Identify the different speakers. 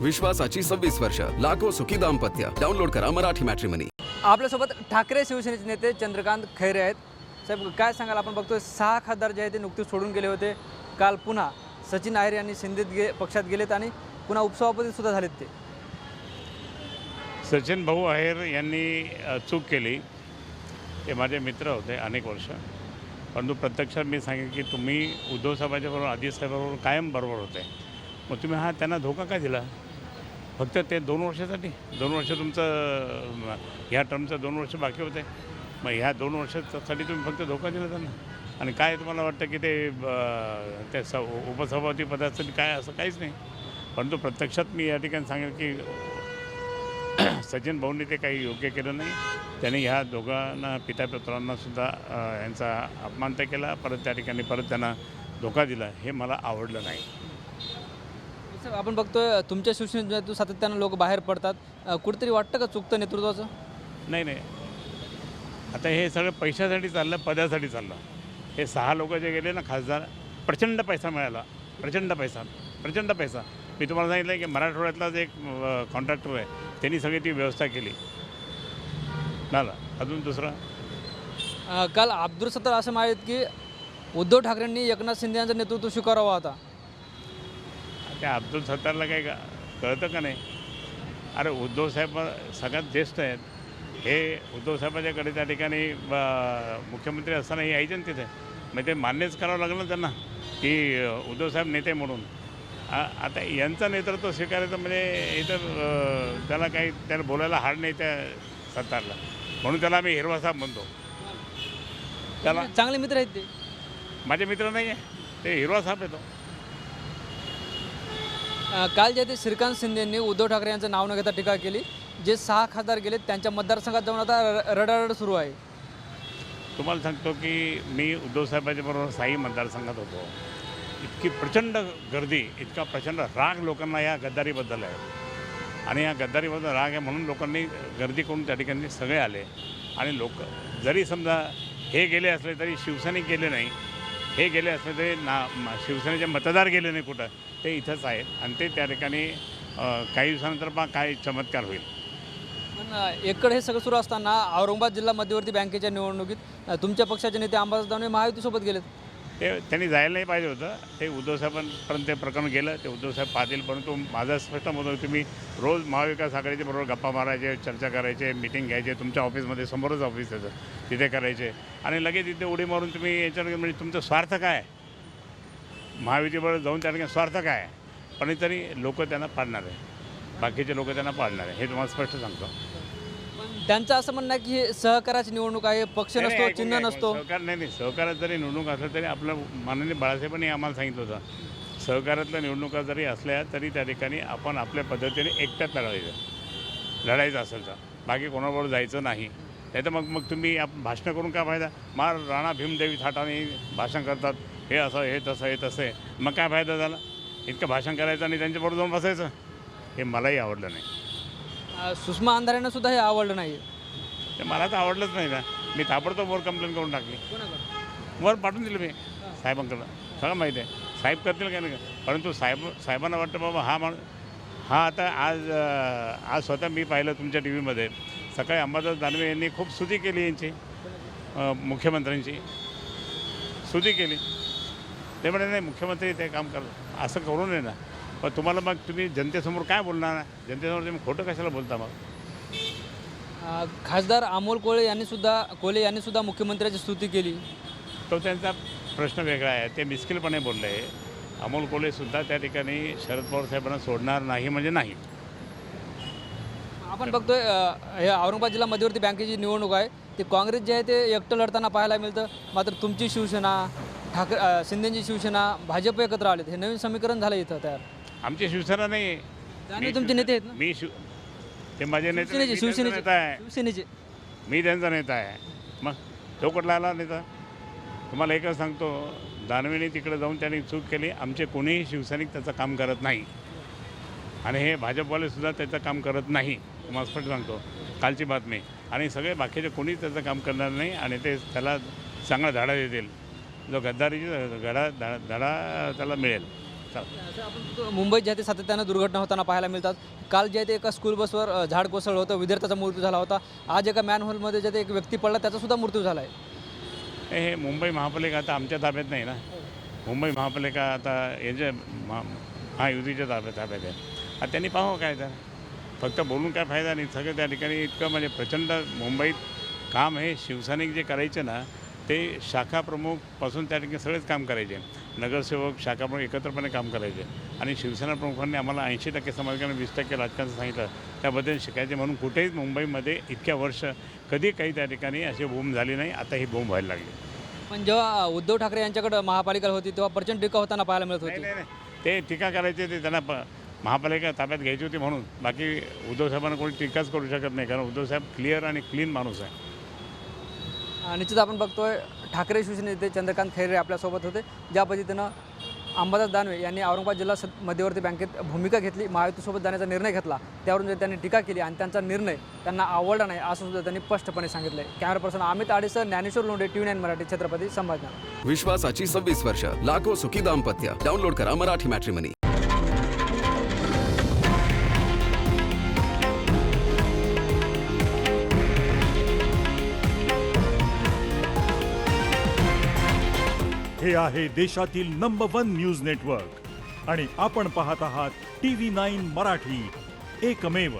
Speaker 1: विश्वासाची 26 वर्ष लाखो सुखी दाम्पत्य. डाउनलोड करा मराठी मॅट्रिमनी.
Speaker 2: आपल्यासोबत ठाकरे शिवसेनेचे नेते चंद्रकांत खैरे आहेत. साहेब काय सांगाल, आपण बघतोय 6 खासदार जे आहेत ते नुकतेच सोडून गेले होते. काल पुन्हा सचिन आहेर यांनी शिंदे पक्षात गेलेत आणि पुन्हा उपसभापती सुद्धा झालेत. ते
Speaker 3: सचिन भाऊ आहेर यांनी चूक केली. ते माझे मित्र होते अनेक वर्ष, परंतु प्रत्यक्षात मी सांगेन की तुम्ही उद्धव साहेबांच्या बरोबर अजित साहेबांबरोबर कायम बरोबर होते. मग तुम्ही त्यांना धोका काय दिला? फक्त ते 2 वर्षासाठी 2 वर्ष तुमचं ह्या टर्मचं 2 वर्ष बाकी होते. मग ह्या 2 वर्षासाठी तुम्ही फक्त धोका दिला त्यांना. आणि काय तुम्हाला वाटतं की ते उपसभापती पदासाठी काय असं काहीच नाही. परंतु प्रत्यक्षात मी या ठिकाणी सांगेन की सचिन भाऊंनी ते काही योग्य केलं नाही. त्यांनी ह्या दोघांना पितापुत्रांनासुद्धा यांचा अपमान ते केला. परत त्या ठिकाणी त्यांना धोका दिला. हे मला आवडलं नाही.
Speaker 2: आपण बघतोय तुमच्या शिवसेनेतून सातत्यानं लोक बाहेर पडतात. कुठेतरी वाटतं का चुकतं नेतृत्वाचं?
Speaker 3: नाही. आता हे सगळं पैशासाठी चाललं, पदासाठी चाललं. हे 6 लोक जे गेले ना खासदार, प्रचंड पैसा मिळाला. प्रचंड पैसा. मी तुम्हाला सांगितलं की मराठवाड्यातलाच एक कॉन्ट्रॅक्टर आहे, त्यांनी सगळी ती व्यवस्था केली. झालं. अजून दुसरं
Speaker 2: काल अब्दुल सत्तार असं माहीत की उद्धव ठाकरेंनी एकनाथ शिंदे यांचं नेतृत्व स्वीकारावं. आता
Speaker 3: त्या अब्दुल सत्तारला काही कळतं का नाही? अरे उद्धव साहेब सगळ्यात ज्येष्ठ आहेत. हे उद्धव साहेबाच्याकडे त्या ठिकाणी मुख्यमंत्री असताना हे यायचे ना तिथे. मग ते मान्यच करावं लागलं ना त्यांना की उद्धव साहेब नेते म्हणून. आता यांचं नेतृत्व स्वीकारायचं म्हणजे इतर त्याला बोलायला हाड नाही त्या सत्तारला. म्हणून त्याला आम्ही हिरवा साहेब म्हणतो. त्याला
Speaker 2: चांगले मित्र आहेत ते.
Speaker 3: माझे मित्र नाही आहे, ते हिरवा साहेब येतो.
Speaker 2: काल जे ते श्रीकांत शिंदे यांनी उद्धव ठाकरे यांचं नाव न घेता टीका केली. जे 6 खासदार गेले त्यांच्या मतदारसंघात जाऊन आता रडारड सुरू आहे.
Speaker 3: तुम्हाला सांगतो की मी उद्धव साहेबांच्या बरोबर 6 मतदारसंघात होतो. इतकी प्रचंड गर्दी, इतका प्रचंड राग लोकांना या गद्दारीबद्दल आहे. आणि या गद्दारीबद्दल राग आहे म्हणून लोकांनी गर्दी करून त्या ठिकाणी सगळे आले. आणि लोक जरी समजा हे गेले असले तरी शिवसैनिक गेले नाही. हे गेले असले तरी शिवसेनेचे मतदार गेले नाही कुठं. ते इथंच आहेत आणि ते त्या ठिकाणी काही दिवसानंतर काय चमत्कार होईल.
Speaker 2: पण एकडे हे सगळं सुरू असताना औरंगाबाद जिल्हा मध्यवर्ती बँकेच्या निवडणुकीत तुमच्या पक्षाचे नेते अंबादास दानवे महायुतीसोबत गेलेत.
Speaker 3: ते त्यांनी जायला नाही पाहिजे होतं. ते उद्धव साहेबांपर्यंत ते प्रकरण गेलं. ते उद्धव साहेब पाहतील. परंतु माझं स्पष्ट मत होतं, तुम्ही रोज महाविकास आघाडीच्या बरोबर गप्पा मारायचे, चर्चा करायचे, मिटिंग घ्यायचे. तुमच्या ऑफिसमध्ये समोरच ऑफिस त्याचं, तिथे करायचे. आणि लगेच तिथे उडी मारून तुम्ही याच्यावर म्हणजे तुमचं स्वार्थ काय? महायुतीबरोबर जाऊन त्या ठिकाणी स्वार्थ काय? पण तरी लोक त्यांना पाडणार आहे. बाकीचे लोक त्यांना पाडणार आहे, हे तुम्हाला स्पष्ट सांगतो.
Speaker 2: पण त्यांचं असं म्हणणं आहे की हे सहकाराची निवडणूक आहे, पक्ष नसतो, चिन्ह नसतो.
Speaker 3: सहकार नाही. सहकारात जरी निवडणूक असलं तरी आपलं माननीय बाळासाहेबांनी आम्हाला सांगितलं होतं, सहकारातल्या निवडणुका जरी असल्या तरी त्या ठिकाणी आपण आपल्या पद्धतीने एकट्यात लढायचं असेल तर. बाकी कोणाबरोबर जायचं नाही. नाही तर मग तुम्ही भाषणं करून काय फायदा? राणा भीमदेवी थाटाने भाषण करतात, हे असं, हे तसं, हे तसं आहे. मग काय फायदा झाला? इतकं भाषण करायचं आणि त्यांच्याबरोबर जाऊन बसायचं, हे मलाही आवडलं नाही.
Speaker 2: सुषमा अंधारेंना सुद्धा हे आवडलं नाही.
Speaker 3: ते मला तर आवडलंच नाही ना. मी ताबडतोब वर कंप्लेंट करून टाकली. वर पाठवून दिलं मी साहेबांकडं. सगळं माहिती आहे. साहेब करतील काय नाही. परंतु साहेबांना वाटतं बाबा हा आता आज स्वतः मी पाहिलं तुमच्या टी व्हीमध्ये सकाळी अंबादास दानवे यांनी खूप स्तुती केली यांची, मुख्यमंत्र्यांची स्तुती केली. ते म्हणे नाही मुख्यमंत्री ते काम करतात, असं करू नये ना. पण तुम्ही जनतेसमोर काय बोलणार ना? जनतेसमोर तुम्ही खोटं कशाला बोलता? मग
Speaker 2: खासदार अमोल कोल्हे यांनी सुद्धा मुख्यमंत्र्यांची स्तुती केली.
Speaker 3: तो त्यांचा प्रश्न वेगळा आहे. ते मिस्किलपणे बोलले. अमोल कोल्हेसुद्धा त्या ठिकाणी शरद पवार साहेबांना सोडणार नाही म्हणजे नाही.
Speaker 2: आपण बघतोय हे औरंगाबाद जिल्हा मध्यवर्ती बँकेची निवडणूक आहे. ते काँग्रेस जे आहे ते एकटं लढताना पाहायला मिळतं. मात्र तुमची शिवसेना, शिंदेची शिवसेना, भाजप एकत्र आलेत. हे नवीन समीकरण झालं इथं तयार.
Speaker 3: आमची शिवसेना नाही.
Speaker 2: तुमचे नेते आहेत ना?
Speaker 3: ते माझे नेते
Speaker 2: शिवसेनेचे
Speaker 3: आहे. मी त्यांचा नेता आहे. मग तो कुठला आला नेता? तुम्हाला एकच सांगतो, दानवेने तिकडे जाऊन त्यांनी चूक केली. आमचे कोणीही शिवसैनिक त्याचं काम करत नाही आणि हे भाजपवालेसुद्धा त्याचं काम करत नाही. तुम्हाला स्पष्ट सांगतो, कालची बातमी. आणि सगळे बाकीचे कोणीच त्याचं काम करणार नाही आणि ते त्याला चांगला धडा देतील. जो गद्दारीची धडा त्याला मिळेल. चला.
Speaker 2: असं आपण मुंबईत जे आहे ते सातत्यानं दुर्घटना होताना पाहायला मिळतात. काल जे आहे ते एका स्कूल बसवर झाड कोसळलं होतं, विद्यार्थ्याचा मृत्यू झाला होता. आज एका मॅनहोलमध्ये जे आहे ते एक व्यक्ती पडला, त्याचा सुद्धा मृत्यू झाला आहे.
Speaker 3: हे मुंबई महापालिका आता आमच्या ताब्यात नाही ना. मुंबई महापालिका आता याच्या महायुतीच्या ताब्यात आहे. आता त्यांनी पाहावं काय तर, फक्त बोलून काय फायदा नाही. सगळं त्या ठिकाणी इतकं म्हणजे प्रचंड मुंबईत काम हे शिवसैनिक जे करायचे ना, ते शाखाप्रमुखपासून त्या ठिकाणी सगळेच काम करायचे. नगरसेवक शाखाप्रमुख एकत्रपणे काम करायचे आणि शिवसेना प्रमुखांनी आम्हाला 80% समाजकारण 20% राजकारण सांगितलं. त्याबद्दल शिकायचे म्हणून कुठेही मुंबईमध्ये इतक्या वर्ष कधी काही त्या ठिकाणी अशी बोंब झाली नाही. आता ही बोंब व्हायला लागली.
Speaker 2: पण जेव्हा उद्धव ठाकरे यांच्याकडे महापालिका होती तेव्हा प्रचंड टीका होताना पाहायला मिळत
Speaker 3: नाही
Speaker 2: होती.
Speaker 3: नाही नाही, ते टीका करायचे ते त्यांना महापालिका ताब्यात घ्यायची होती म्हणून. बाकी उद्धव साहेबांना कोणी टीकाच करू शकत नाही, कारण उद्धव साहेब क्लिअर आणि क्लीन माणूस आहे.
Speaker 2: निश्चित आपण बघतोय ठाकरे शिवसेनेचे चंद्रकांत खैरे आपल्यासोबत होते. ज्या पद्धतीनं अंबादास दानवे यांनी औरंगाबाद जिल्हा मध्यवर्ती बँकेत भूमिका घेतली, महायुतीसोबत जाण्याचा निर्णय घेतला, त्यावरून जे त्यांनी टीका केली आणि त्यांचा निर्णय त्यांना आवडला नाही असं सुद्धा त्यांनी स्पष्टपणे सांगितलं आहे. कॅमेरा पर्सन अमित आडेसह ज्ञानेश्वर लोंढे, TV9 मराठी, छत्रपती संभाजीनगर.
Speaker 1: विश्वासाची 26 वर्ष, लाखो सुखी दाम्पत्य. डाउनलोड करा मराठी मॅट्रिमनी.
Speaker 4: हे आहे देशातील नंबर 1 न्यूज नेटवर्क आणि आपण पाहत आहात TV9 मराठी, एकमेव.